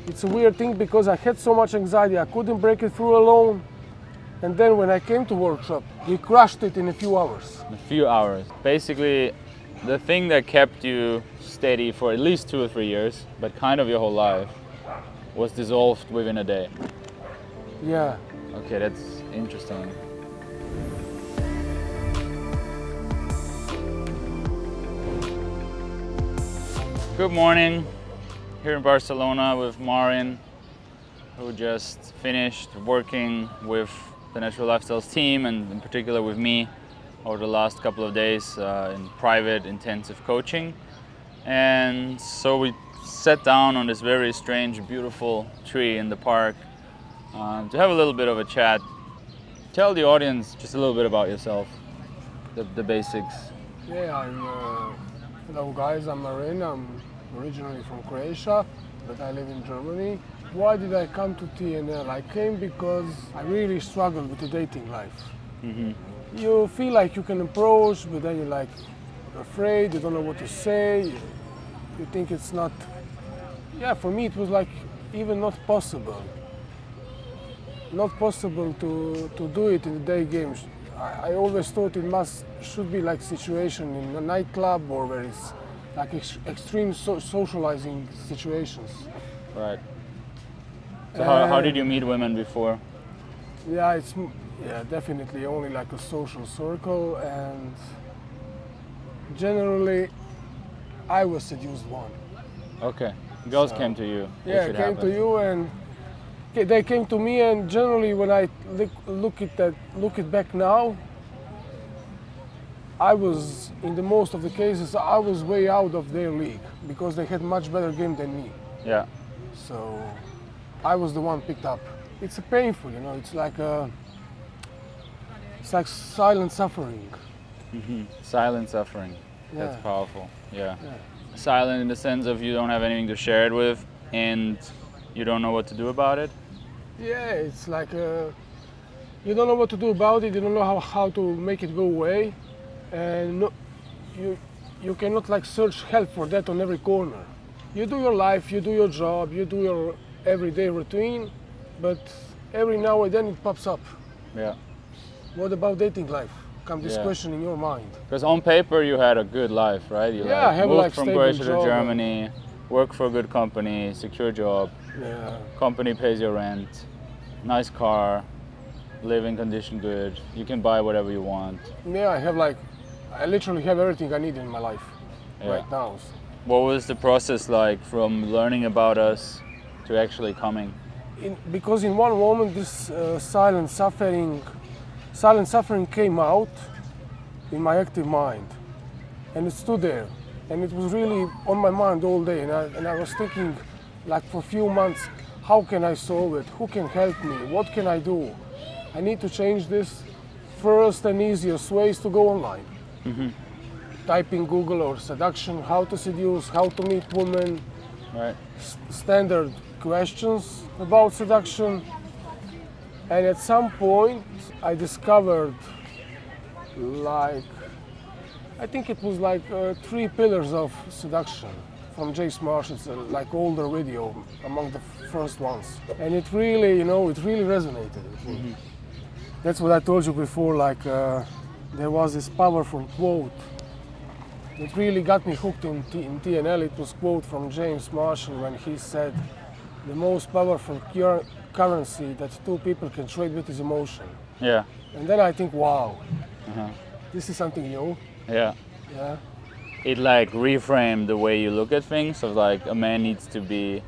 It's a weird thing because I had so much anxiety, I couldn't break it through alone. And then when I came to workshop, we crushed it in a few hours. A few hours. Basically, the thing that kept you steady for at least 2 or 3 years, but kind of your whole life, was dissolved within a day. Yeah. Okay, that's interesting. Good morning. Here in Barcelona with Marin, who just finished working with the Natural Lifestyles team, and in particular with me over the last couple of days in private intensive coaching. And so we sat down on this very strange, beautiful tree in the park to have a little bit of a chat. Tell the audience just a little bit about yourself, the basics. Yeah, hello guys, I'm Marin. I'm originally from Croatia, but I live in Germany. Why did I come to TNL? I came because I really struggled with the dating life. Mm-hmm. You feel like you can approach, but then you're like afraid, you don't know what to say, you think it's not. Yeah, for me it was like even not possible. Not possible to do it in the day games. I always thought it should be like situation in a nightclub or where it's like extreme socializing situations. Right. So how did you meet women before? Yeah, definitely only like a social circle, and generally I was seduced one. Okay. Girls came to you. Yeah, came to you, and they came to me, and generally when I look it back now, I was, in the most of the cases, I was way out of their league because they had much better game than me. Yeah. So I was the one picked up. It's painful, you know. It's like silent suffering. Mm-hmm. Silent suffering. Yeah. That's powerful. Yeah. Yeah. Silent in the sense of you don't have anything to share it with, and you don't know what to do about it. Yeah, it's like you don't know what to do about it. You don't know how to make it go away, and you cannot like search help for that on every corner. You do your life, you do your job, you do your everyday routine, but every now and then it pops up. Yeah. What about dating life? Come this question in your mind. Because on paper you had a good life, right? You I have moved like from stable Croatia to job. Germany, work for a good company, secure job, Yeah. company pays your rent, nice car, living condition good, you can buy whatever you want. Yeah, I literally have everything I need in my life right now. What was the process like from learning about us to actually coming? Because in one moment this silent suffering came out in my active mind, and it stood there, and it was really on my mind all day, and I was thinking like for a few months, how can I solve it? Who can help me? What can I do? I need to change this. First and easiest way is to go online. Mm-hmm. Type in Google or seduction, how to seduce, how to meet women, Right. Standard questions about seduction. And at some point I discovered I think it was 3 pillars of seduction from James Marsh. It's like older video among the first ones. And it really, it really resonated with me. Mm-hmm. That's what I told you before, there was this powerful quote that really got me hooked in TNL. It was a quote from James Marshall when he said, the most powerful currency that 2 people can trade with is emotion. Yeah. And then I think, wow, Uh-huh. this is something new. Yeah. Yeah. It reframed the way you look at things, of a man needs to be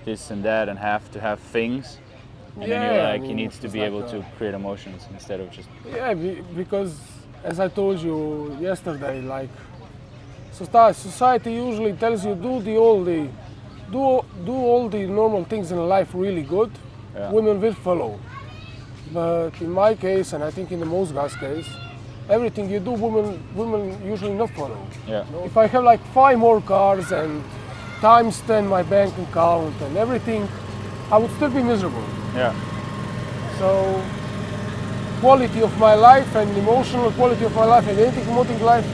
this and that and have to have things. And then you're he needs to be able to create emotions instead of just... Yeah, because as I told you yesterday, society usually tells you do all the normal things in life really good, women will follow. But in my case, and I think in the most guys' case, everything you do, women usually not follow. Yeah. If I have 5 more cars and times 10 my bank account and everything, I would still be miserable. Yeah. So quality of my life and emotional quality of my life and anything promoting life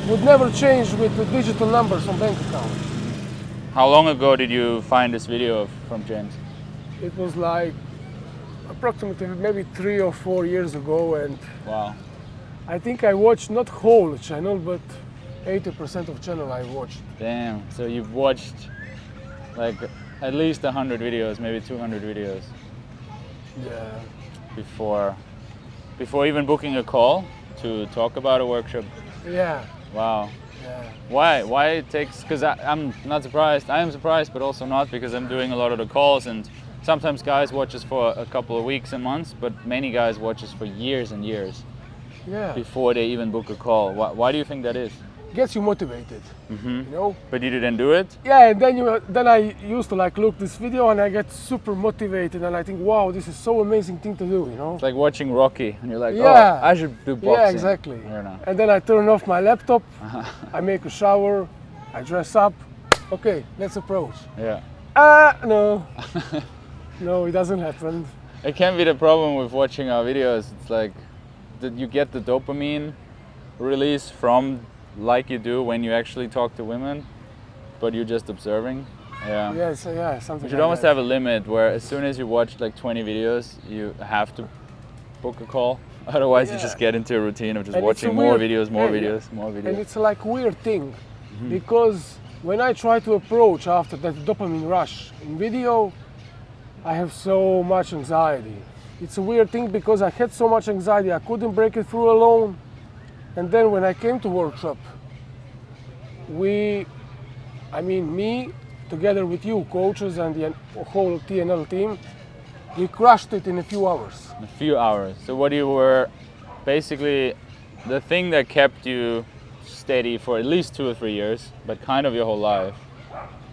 would never change with the digital numbers on bank account. How long ago did you find this video from James? It was like approximately maybe 3 or 4 years ago, and Wow. I think I watched not whole channel, but 80% of channel I watched. Damn. So you've watched like at least 100 videos, maybe 200 videos Yeah. before even booking a call to talk about a workshop. Yeah. Wow. Yeah. Why it takes? Because I'm not surprised. I am surprised, but also not, because I'm doing a lot of the calls, and sometimes guys watch us for a couple of weeks and months, but many guys watch us for years and years Yeah. before they even book a call. Why do you think that is? Gets you motivated. You know? But you didn't do it? Yeah, and then I used to like look this video and I get super motivated and I think, wow, this is so amazing thing to do, you know? It's like watching Rocky, and you're like, Yeah. oh, I should do boxing. Yeah, exactly. I don't know. And then I turn off my laptop, I make a shower, I dress up. Okay, let's approach. Yeah. No. No, it doesn't happen. It can be the problem with watching our videos. It's like that you get the dopamine release from, like you do when you actually talk to women, but you're just observing. Yeah. Yes, yeah, something You should like almost that. have a limit where as soon as you watch like 20 videos, you have to book a call. Otherwise, you just Yeah. get into a routine of just And it's watching a more weird- videos, more yeah, yeah. videos, more And videos. it's like weird thing, because when I try to approach after that dopamine rush in video, I have so much anxiety. It's a weird thing because I had so much anxiety, I couldn't break it through alone. And then when I came to workshop, me, together with you, coaches and the whole TNL team, we crushed it in a few hours. A few hours. So what you were basically, the thing that kept you steady for at least 2 or 3 years, but kind of your whole life,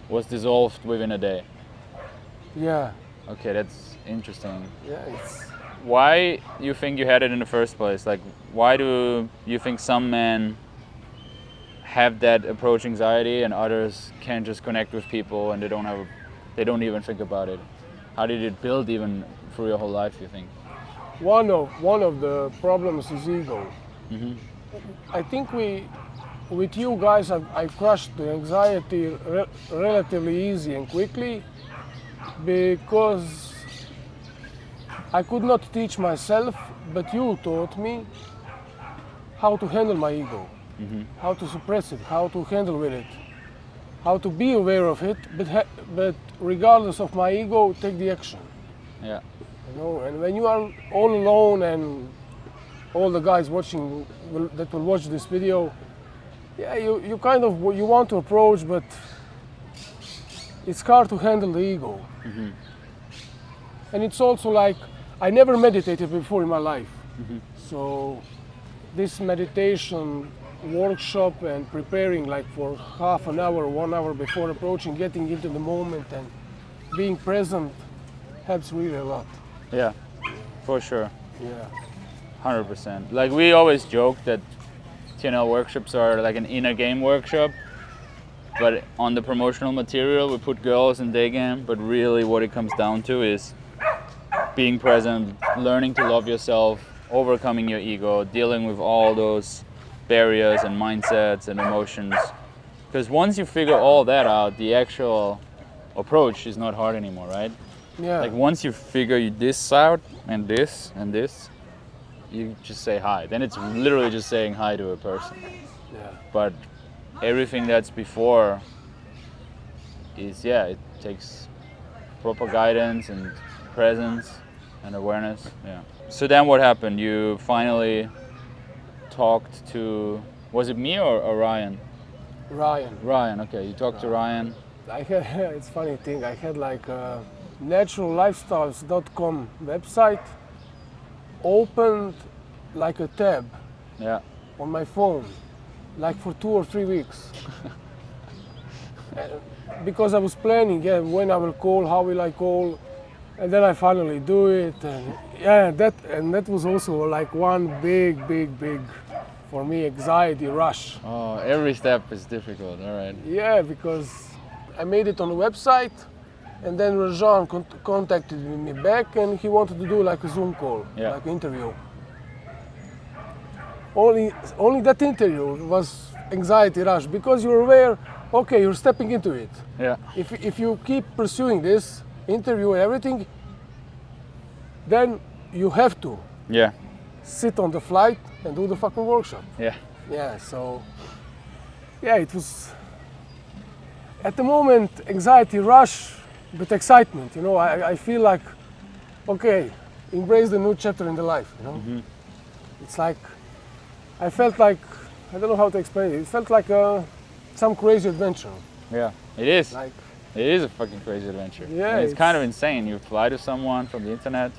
was dissolved within a day. Yeah, Okay, that's interesting. yeah, it's Why you think you had it in the first place? Like, why do you think some men have that approach anxiety and others can just connect with people and they don't even think about it? How did it build even through your whole life, you think? one of the problems is ego. I think with you guys, I crushed the anxiety relatively easy and quickly, because I could not teach myself, but you taught me how to handle my ego, how to suppress it, how to handle with it, how to be aware of it, but regardless of my ego, take the action. Yeah. You know, and when you are all alone and all the guys watching that will watch this video, yeah, you kind of you want to approach, but it's hard to handle the ego. And it's also like I never meditated before in my life, so this meditation workshop and preparing like for half an hour, 1 hour before approaching, getting into the moment and being present helps really a lot. Yeah, for sure. Yeah. 100%. Like, we always joke that TNL workshops are like an inner game workshop, but on the promotional material we put girls in day game, but really what it comes down to is being present, learning to love yourself, overcoming your ego, dealing with all those barriers and mindsets and emotions. Because once you figure all that out, the actual approach is not hard anymore, right? Yeah. Like, once you figure this out and this, you just say hi. Then it's literally just saying hi to a person. Yeah. But everything that's before is, it takes proper guidance and presence and awareness. Yeah. So then what happened? You finally talked to, was it me or Ryan? Ryan. Ryan, okay. You talked to Ryan. I had, it's funny thing, I had like a naturallifestyles.com website opened like a tab Yeah. on my phone, like for 2 or 3 weeks. Because I was planning, when I will call, how will I call, and then I finally do it, and that was also like one big for me anxiety rush. Oh, every step is difficult. All right. Yeah, because I made it on the website, and then Rajan contacted me back, and he wanted to do like a Zoom call, like an interview. Only that interview was anxiety rush, because you're aware okay, you're stepping into it. Yeah. If you keep pursuing this interview and everything, then you have to Yeah. sit on the flight and do the fucking workshop. Yeah. Yeah, so yeah, it was at the moment anxiety, rush, but excitement. You know, I feel like, okay, embrace the new chapter in the life. You know, it's like I felt like, I don't know how to explain it. It felt like some crazy adventure. Yeah. It is. Like, It is a fucking crazy adventure. Yeah, And it's kind of insane. You fly to someone from the internet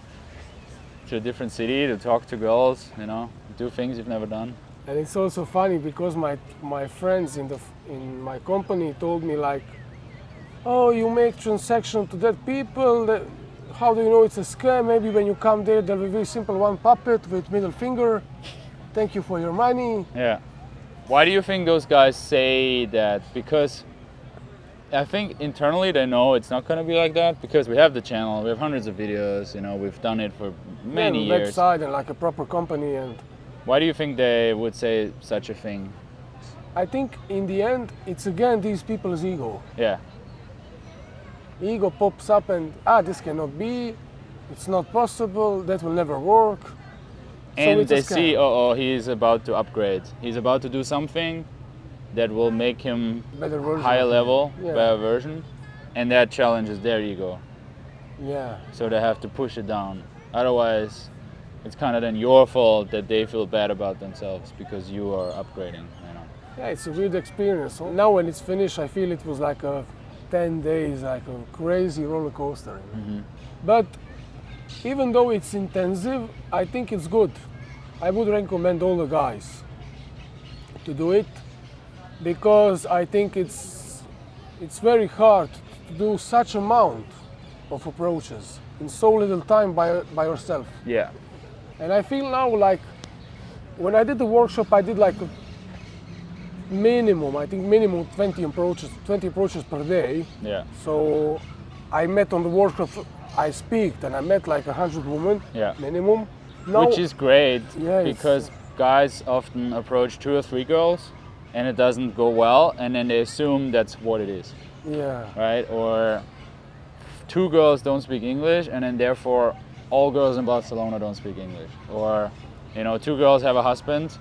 to a different city to talk to girls, you know, do things you've never done. and it's also funny because my friends in my company told me like, oh, you make transaction to that people. How do you know it's a scam? Maybe when you come there, there'll be very simple one puppet with middle finger. Thank you for your money. Yeah. Why do you think those guys say that? Because I think internally they know it's not going to be like that because we have the channel, we have hundreds of videos, you know, we've done it for many Yeah, years. website and like a proper company. And Why do you think they would say such a thing? I think in the end, it's again these people's ego. Yeah. Ego pops up and, this cannot be, it's not possible, that will never work. And it's a they scam. see, he's about to upgrade. He's about to do something that will make him Better version. higher of it. level, Yeah. better version. And that challenges their ego. Yeah. So they have to push it down. Otherwise, it's kind of then your fault that they feel bad about themselves because you are upgrading, you know. Yeah, it's a weird experience. Now when it's finished, I feel it was like 10 days, like a crazy roller coaster. You know? But even though it's intensive, I think it's good. I would recommend all the guys to do it because I think it's very hard to do such amount of approaches in so little time by yourself. Yeah. And I feel now like when I did the workshop, I did like a minimum 20 approaches per day. Yeah. So I met on the workshop, I speaked and I met like 100 women, Yeah. minimum. Now, Which is great Yeah, it's- because guys often approach 2 or 3 girls and it doesn't go well and then they assume that's what it is, yeah, right? Or 2 girls don't speak English and then therefore all girls in Barcelona don't speak English. Or, you know, 2 girls have a husband,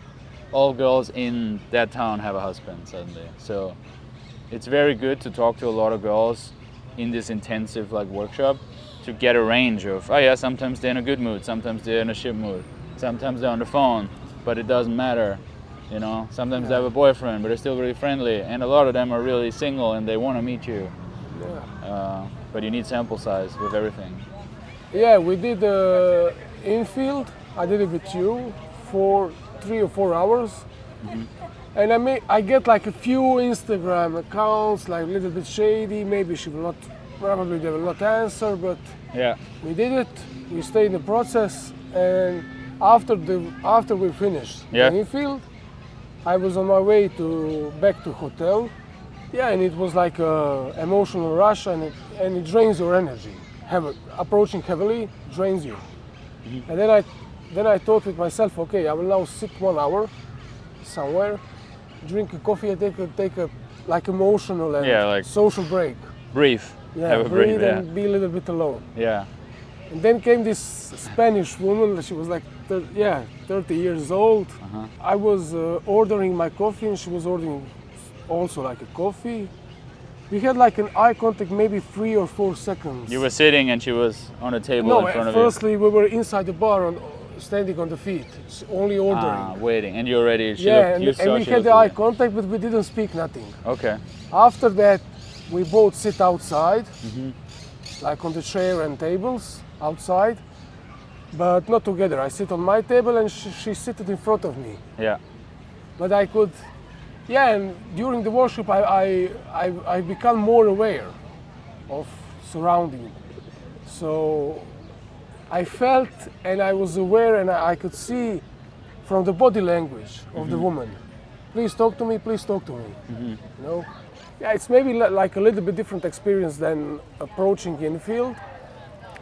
all girls in that town have a husband suddenly. So it's very good to talk to a lot of girls in this intensive like workshop to get a range of, oh yeah, sometimes they're in a good mood, sometimes they're in a shit mood, sometimes they're on the phone, but it doesn't matter, you know. Sometimes they have a boyfriend, but they're still really friendly, and a lot of them are really single and they want to meet you. yeah. But you need sample size with everything. Yeah, we did infield. I did it with you for 3 or 4 hours. And I get like a few Instagram accounts, like a little bit shady. Maybe probably they will not answer, but Yeah, we did it. We stayed in the process, and after we finished Yeah. the infield, I was on my way back to hotel. Yeah, and it was like a emotional rush, and it drains your energy. Approaching heavily drains you. And then I thought with myself, okay, I will now sit 1 hour somewhere, drink a coffee, and take a like emotional and Yeah, like- social break. breathe. Yeah, Have a breathe, yeah. and be a little bit alone. Yeah, And then came this Spanish woman. She was like, 30 years old. I was ordering my coffee, and she was ordering also like a coffee. We had like an eye contact, maybe 3 or 4 seconds. you were sitting and she was on a table No, in front of firstly we were inside the bar, standing on the feet, only you. ordering. Waiting, and you already. She Yeah, looked, and, you and saw we she had looked the eye at you. contact, but we didn't speak nothing. Okay. After that, we both sit outside, Mm-hmm. like on the chair and tables outside, but not together. I sit on my table and she seated in front of me. Yeah. But I could, and during the workshop, I become more aware of surrounding. So I felt and I was aware, and I could see from the body language of the woman, please talk to me, please talk to me. You know? Yeah, it's maybe like a little bit different experience than approaching infield,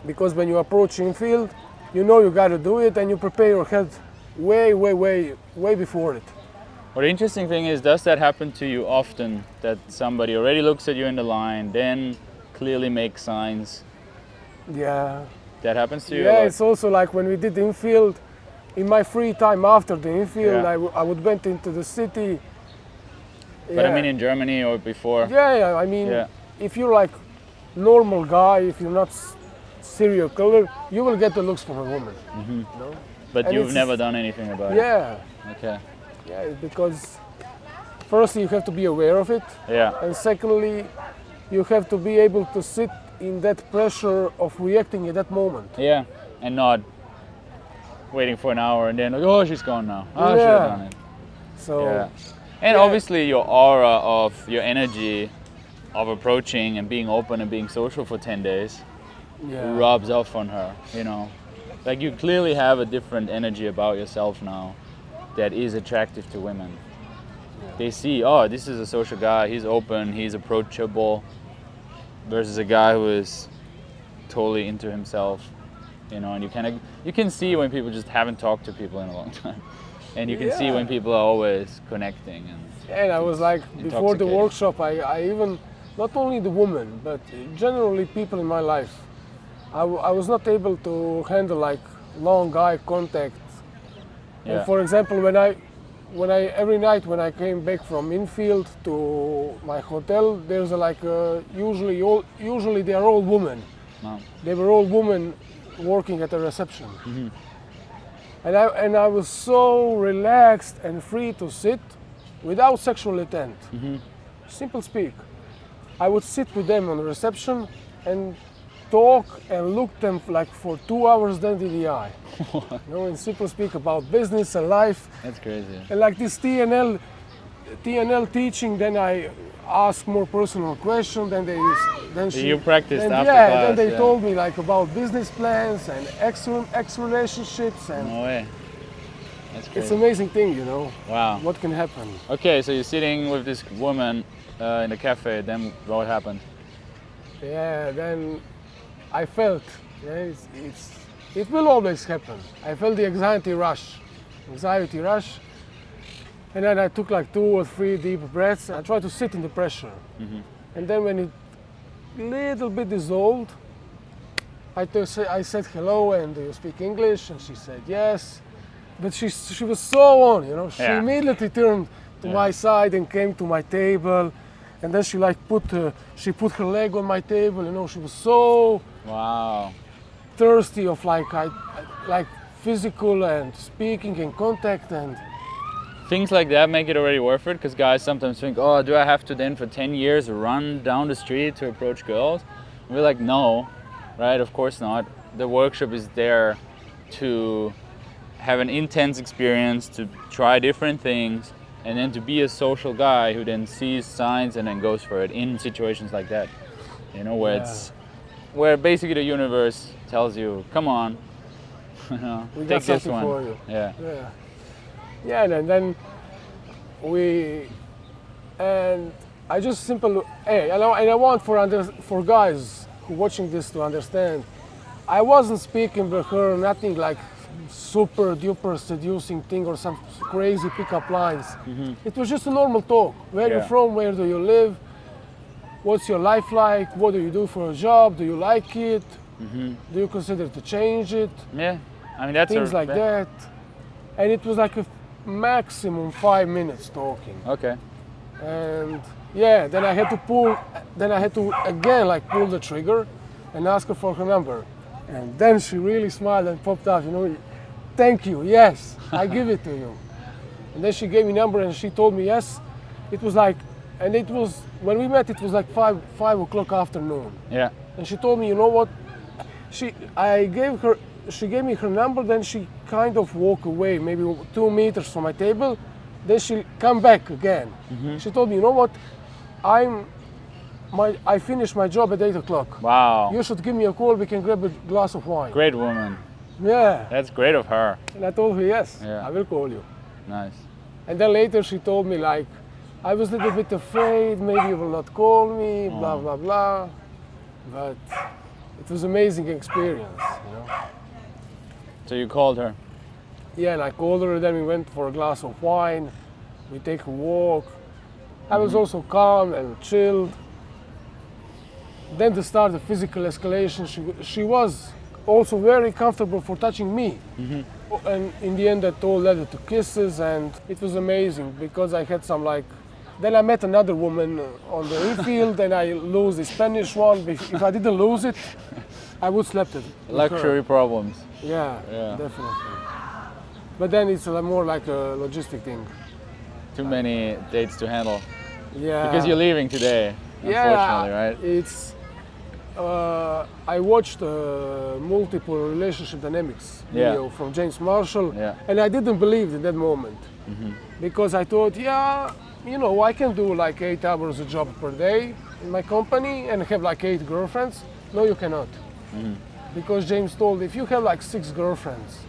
because when you approach infield, you know you got to do it and you prepare your head way before it. Well, the interesting thing is, does that happen to you often? That somebody already looks at you in the line, then clearly makes signs? Yeah. That happens to you? Yeah, a lot? it's also like when we did infield, in my free time after the infield, Yeah. I would went into the city. But I Yeah. mean in Germany or before? Yeah, I mean, Yeah. if you're like normal guy, if you're not serial killer, you will get the looks from a woman. You know? But And you've it's never just- done anything about Yeah, it? Okay. yeah, because firstly you have to be aware of it, Yeah. and secondly, you have to be able to sit in that pressure of reacting at that moment. Yeah. And not waiting for an hour and then, like, oh, she's gone now. Oh, I should have Yeah. done it. So Yeah. And Yeah. obviously your aura of your energy of approaching and being open and being social for 10 days yeah, rubs off on her, you know. Like you clearly have a different energy about yourself now that is attractive to women. They see, oh, this is a social guy, he's open, he's approachable, versus a guy who is totally into himself, you know, and you can see when people just haven't talked to people in a long time. And you can see Yeah. when people are always connecting And I was like, before the intoxicating. workshop, I even, not only the woman, but generally people in my life, I was not able to handle like long eye contact. Yeah. And for example, when I every night when I came back from infield to my hotel, there's usually they are all women. Wow. They were all women working at the reception. And I was so relaxed and free to sit without sexual intent. Simple speak. I would sit with them on the reception and talk and look them like for 2 hours then in the eye. You know, and simple speak about business and life. That's crazy. And like this TNL teaching, then I ask more personal questions. Then You practiced then, after yeah, class, then they yeah. told me like about business plans and ex relationships, and No way. That's crazy. it's an amazing thing, you know, Wow. what can happen. Okay, so you're sitting with this woman in a cafe, then what happened? Yeah, then I felt, yeah, it will always happen. I felt the anxiety rush, and then I took like 2 or 3 deep breaths. I tried to sit in the pressure, and then when it little bit dissolved, I said hello, and do you speak English? And she said yes, but she was so on, you know. She Yeah. immediately turned to Yeah. my side and came to my table, and then she put her leg on my table, you know. She was so Wow. thirsty of like physical and speaking and contact, and Things like that make it already worth it, because guys sometimes think, oh, do I have to then for 10 years run down the street to approach girls? And we're like, no, right? Of course not. The workshop is there to have an intense experience, to try different things, and then to be a social guy who then sees signs and then goes for it in situations like that. You know, where where basically the universe tells you, come on, you know, we got take this something one. for you. Yeah. Yeah, and then I just hey, and I want for guys who watching this to understand, I wasn't speaking with her nothing like super duper seducing thing or some crazy pickup lines. It was just a normal talk. Where you Yeah. from? Where do you live? What's your life like? What do you do for a job? Do you like it? Do you consider to change it? Yeah. I mean, that's Things like that. And it was like a maximum 5 minutes talking. Okay. And yeah, then I had to again like pull the trigger and ask her for her number. And then she really smiled and popped out, you know, thank you, yes, I give it to you. And then she gave me number and she told me yes. It was like, and it was, when we met, it was like 5 o'clock afternoon. Yeah. And she told me, you know what, she gave me her number, then she kind of walked away, maybe 2 meters from my table. Then she come back again. She told me, you know what, I finished my job at 8 o'clock. Wow. You should give me a call, we can grab a glass of wine. Great woman. Yeah. That's great of her. And I told her, yes, Yeah. I will call you. Nice. And then later she told me like, I was a little bit afraid, maybe you will not call me, blah, blah, blah. But it was amazing experience, you know. So you called her. Yeah, and I called her, then we went for a glass of wine. We take a walk. I was also calm and chilled. Then to start the physical escalation, she was also very comfortable for touching me. And in the end, that all led to kisses, and it was amazing because I had some like. Then I met another woman on the infield, and I lose the Spanish one. If I didn't lose it, I would slept it. with Luxury her. problems. Yeah, Yeah. definitely. But then it's more like a logistic thing. Too many dates to handle. Yeah. Because you're leaving today, unfortunately, right? It's. I watched multiple relationship dynamics video from James Marshall, Yeah. and I didn't believe in that moment because I thought, I can do like 8 hours a job per day in my company and have like 8 girlfriends. No, you cannot, because James told if you have like 6 girlfriends,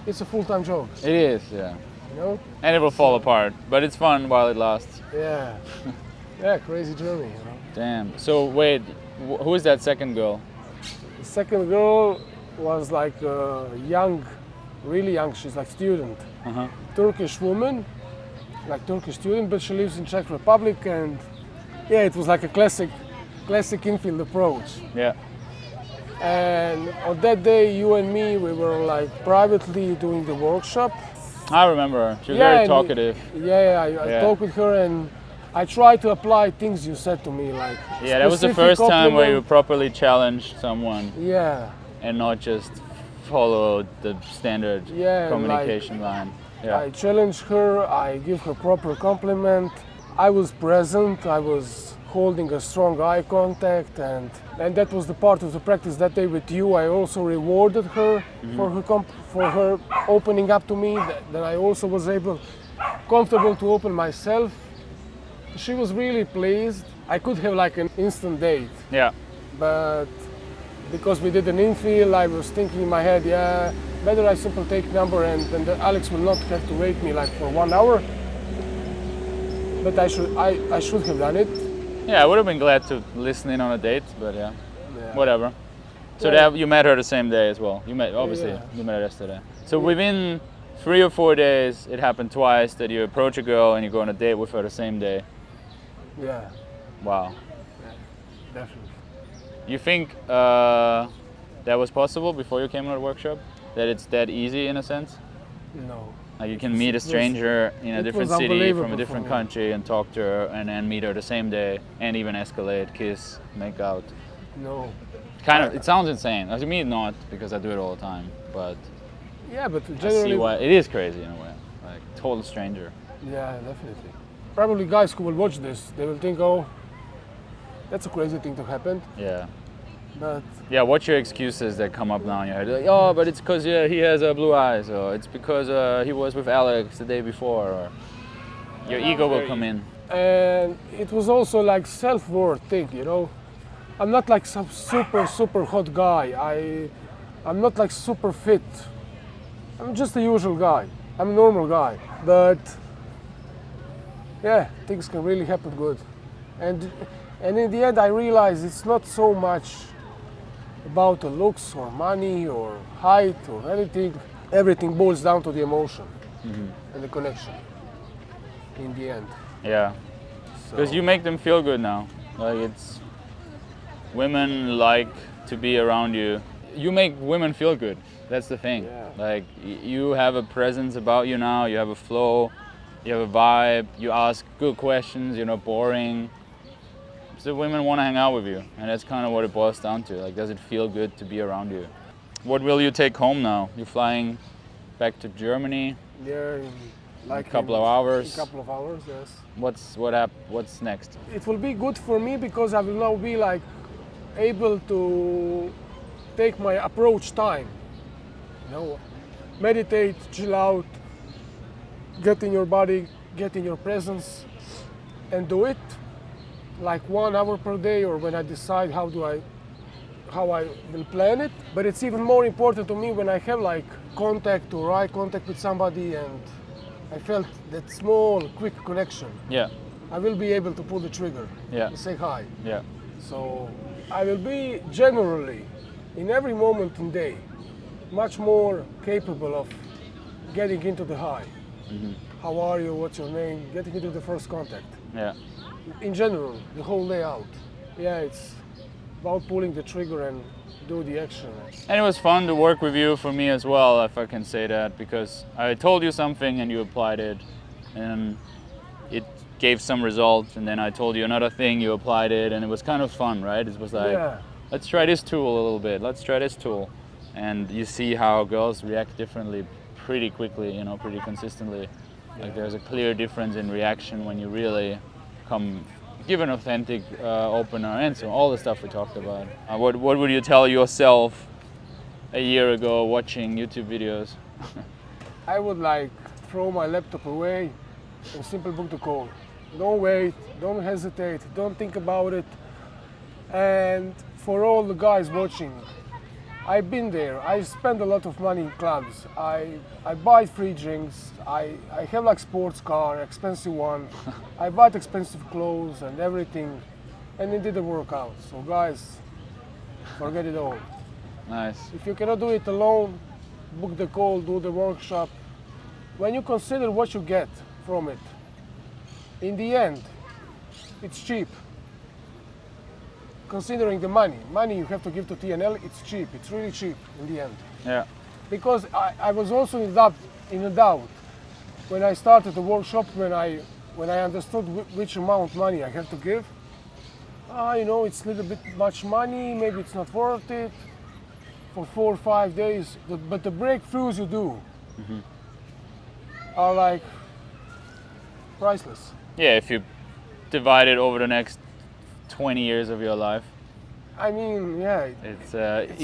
it's a full-time job. It is, yeah. You know? And it will fall apart, but it's fun while it lasts. Yeah. Yeah, crazy journey. Damn. So wait, who is that second girl? The second girl was like young, really young. She's like student, Turkish woman, like Turkish student, but she lives in Czech Republic, and yeah, it was like a classic infield approach. Yeah. And on that day, you and me, we were like privately doing the workshop. I remember her. She was Yeah, very and talkative. I talked with her, and I tried to apply things you said to me, like Yeah, that was the specific first time where you compliment. properly challenged someone Yeah. and not just follow the standard Yeah, communication line. Yeah. I challenge her, I give her proper compliment. I was present, I was holding a strong eye contact, and that was the part of the practice that day with you. I also rewarded her for her opening up to me, that I also was comfortable to open myself. She was really pleased. I could have like an instant date, Yeah. but because we did an infield, I was thinking in my head, better I simply take number and then Alex will not have to wait me like for 1 hour. But I should have done it. Yeah, I would have been glad to listen in on a date, but yeah, Yeah. whatever. So Yeah. you met her the same day as well. You met you met her yesterday. So within 3 or 4 days, it happened twice that you approach a girl and you go on a date with her the same day. Yeah, Wow. definitely. You think that was possible before you came to the workshop? That it's that easy in a sense? No. Like you can meet a stranger in a it different was city from unbelievable a different for me. country and talk to her and then meet her the same day and even escalate, kiss, make out. No. It sounds insane. To me, not because I do it all the time, but Yeah, but I see generally. why it is crazy in a way. Like total stranger. Yeah, definitely. Probably guys who will watch this, they will think, oh, that's a crazy thing to happen. Yeah. But Yeah, what's your excuses that come up now in your head? Like, oh, but it's because he has blue eyes, or it's because he was with Alex the day before, or your ego will come in. and it was also like self-worth thing, I'm not like some super hot guy. I'm not like super fit. I'm just a usual guy. I'm a normal guy. But yeah, things can really happen good. And in the end I realized it's not so much about the looks or money or height or anything. Everything boils down to the emotion and the connection in the end. Yeah. So, Because you make them feel good now. Like it's women like to be around you. You make women feel good. That's the thing. Yeah. Like you have a presence about you now. You have a flow. You have a vibe. You ask good questions. You're not boring. So women want to hang out with you, and that's kind of what it boils down to. Like, does it feel good to be around you? What will you take home now? You're flying back to Germany. yeah, in like a couple of hours. A couple of hours, yes. What's next? It will be good for me because I will now be like able to take my approach time. Meditate, chill out, get in your body, get in your presence, and do it like 1 hour per day, or when I decide how I will plan it. But it's even more important to me when I have like contact or eye contact with somebody and I felt that small, quick connection. Yeah, I will be able to pull the trigger yeah, and say hi. yeah. So I will be generally, in every moment in day, much more capable of getting into the high. how are you, what's your name, getting into the first contact. Yeah. In general, the whole layout. Yeah, it's about pulling the trigger and do the action. And it was fun to work with you for me as well, if I can say that, because I told you something and you applied it, and it gave some results, and then I told you another thing, you applied it, and it was kind of fun, right? It was like, Yeah. let's try this tool a little bit, let's try this tool. And you see how girls react differently pretty quickly, you know, pretty consistently. Like there's a clear difference in reaction when you really give an authentic opener, and so all the stuff we talked about. What would you tell yourself a year ago watching YouTube videos? I would like throw my laptop away and simply book the call. Don't wait, don't hesitate, don't think about it. And for all the guys watching, I've been there. I spend a lot of money in clubs. I buy free drinks. I have like sports car, expensive one. I bought expensive clothes and everything, and it didn't work out. So guys, forget it all. Nice. If you cannot do it alone, book the call, do the workshop. When you consider what you get from it, in the end, it's cheap. Considering the money you have to give to TNL, it's cheap. It's really cheap in the end. Yeah. Because I was also in a doubt when I started the workshop, when I understood which amount money I have to give. You know, it's a little bit much money. Maybe it's not worth it for 4 or 5 days. But the breakthroughs you do are like priceless. Yeah, if you divide it over the next 20 years of your life. I mean, yeah. It's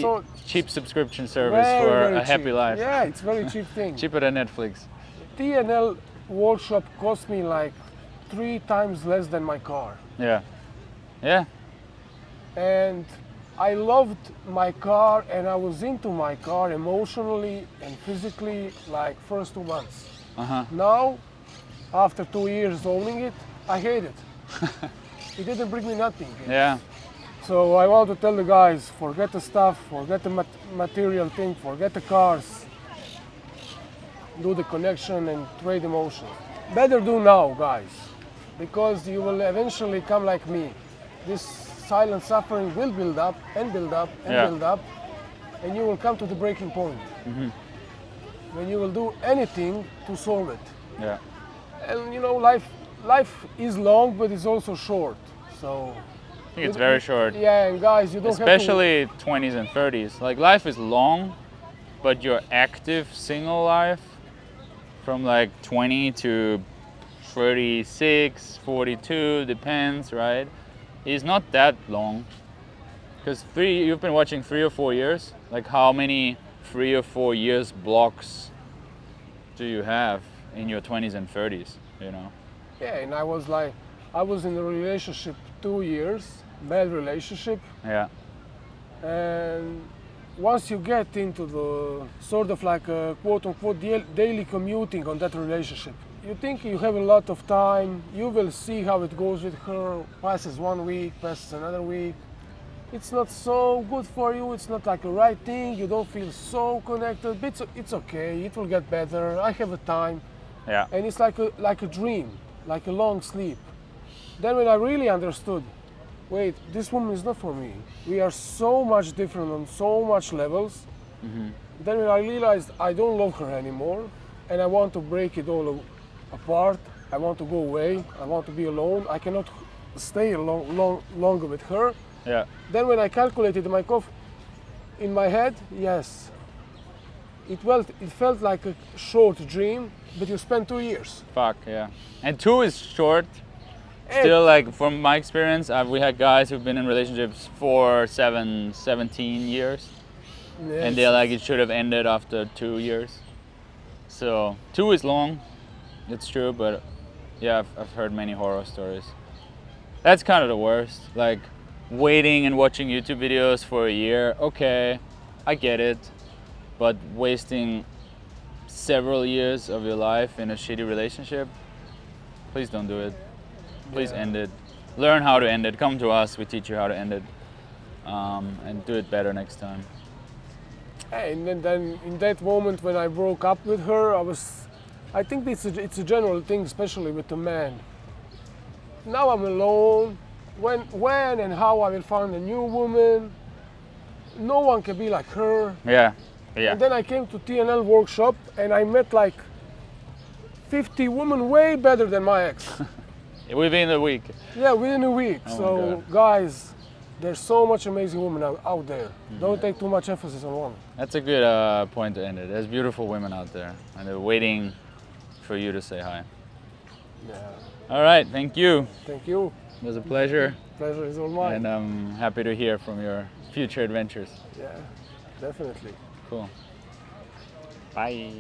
so cheap subscription service very, for very a happy cheap. life. Yeah, it's very cheap thing. Cheaper than Netflix. TNL workshop cost me like 3 times less than my car. Yeah. Yeah. And I loved my car, and I was into my car emotionally and physically like first 2 months. Now, after 2 years owning it, I hate it. It didn't bring me nothing. Yeah. So I want to tell the guys, forget the stuff, forget the material thing, forget the cars. Do the connection and trade emotion. Better do now, guys, because you will eventually come like me. This silent suffering will build up and build up and build up, and you will come to the breaking point. When you will do anything to solve it. Yeah. And you know, life is long, but it's also short. So I think it's very short. yeah, and guys, you don't Especially 20s and 30s. Like life is long, but your active single life from like 20 to 36, 42, depends, right? Is not that long. Because you've been watching 3 or 4 years. Like how many 3 or 4 years blocks do you have in your 20s and 30s, you know? Yeah, and I was in a relationship 2 years, bad relationship. Yeah. And once you get into the sort of like a quote unquote daily commuting on that relationship, you think you have a lot of time, you will see how it goes with her, passes 1 week, passes another week. It's not so good for you, it's not like a right thing, you don't feel so connected, but it's okay, it will get better, I have a time. Yeah. And it's like a dream, like a long sleep. Then when I really understood, wait, this woman is not for me. We are so much different on so much levels. Then when I realized I don't love her anymore, and I want to break it all apart, I want to go away, I want to be alone, I cannot stay longer with her. Yeah. Then when I calculated my cost in my head, yes, it felt like a short dream, but you spend 2 years. Fuck, yeah. And 2 is short. Still, like, from my experience, we had guys who've been in relationships for 17 years. Yes. And they're like, it should have ended after 2 years. So 2 is long, it's true, but yeah, I've heard many horror stories. That's kind of the worst. Like, waiting and watching YouTube videos for a year, okay, I get it. But wasting several years of your life in a shitty relationship, please don't do it. Please end it. Learn how to end it. Come to us, we teach you how to end it. And do it better next time. And then in that moment when I broke up with her, I was I think it's a general thing, especially with the man. Now I'm alone. When and how I will find a new woman? No one can be like her. Yeah, yeah. And then I came to TNL workshop and I met like 50 women way better than my ex. Within a week. Yeah, within a week. Oh my So God. guys, there's so much amazing women out there. Don't take too much emphasis on one. That's a good point to end it. There's beautiful women out there, and they're waiting for you to say hi. Yeah. All right, thank you. Thank you. It was a pleasure, Pleasure is all mine. and I'm happy to hear from your future adventures. Yeah, definitely. Cool. Bye.